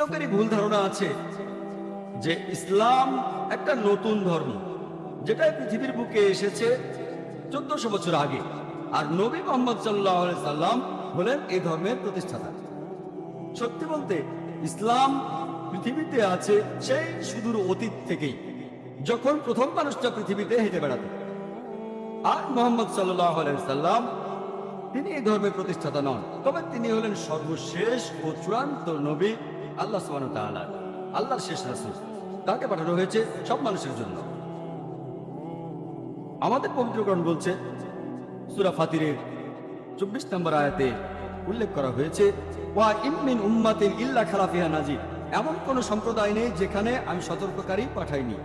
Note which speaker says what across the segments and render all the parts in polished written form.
Speaker 1: লোকেরই ভুল ধারণা আছে যে ইসলাম একটা নতুন ধর্ম, যেটা পৃথিবীর বুকে এসেছে 1400 বছর আগে, আর নবী মুহাম্মদ সাল্লাল্লাহু আলাইহি সাল্লাম হলেন এই ধর্মের প্রতিষ্ঠাতা। সত্যি বলতে ইসলাম পৃথিবীতে আছে সেই সুদূর অতীত থেকেই, যখন প্রথম মানুষটা পৃথিবীতে হেঁটে বেড়াতো। আর মুহাম্মদ সাল্লাল্লাহু আলাইহি সাল্লাম তিনি এই ধর্মের প্রতিষ্ঠাতা নন, তবে তিনি হলেন সর্বশেষ ও চূড়ান্ত নবী, আল্লাহ সুবহানাহু ওয়া তাআলা আল্লাহর শেষ রাসূল। তাকে পাঠানো হয়েছে সব মানুষের জন্য। আমাদের পবিত্র কোরআন বলছে, সূরা ফাতিরের 24 নম্বর আয়াতে উল্লেখ করা হয়েছে, ওয়া ইম মিন উম্মাতিন ইল্লা খালা ফিহা নাযীর, এমন কোন সম্প্রদায় নেই যেখানে আমি সতর্ককারী পাঠাইনি।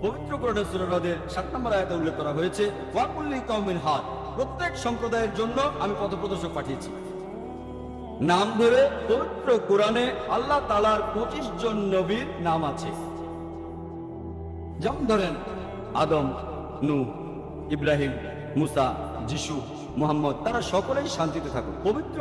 Speaker 1: পবিত্র কোরআনের সূরা রদের 7 নম্বর আয়াতে উল্লেখ করা হয়েছে, ওয়া কুল্লি কওমিন হাদ, প্রত্যেক সম্প্রদায়ের জন্য আমি পথপ্রদর্শক পাঠিয়েছি। নাম ধরে পবিত্র কোরআনে আল্লাহ তাআলার 25 জন নবীর নাম আছে। যেমন ধরেন আদম, নূহ, ইব্রাহিম, মুসা, যিশু, মুহাম্মদ, তারা সকলেই শান্তিতে থাকুক। পবিত্র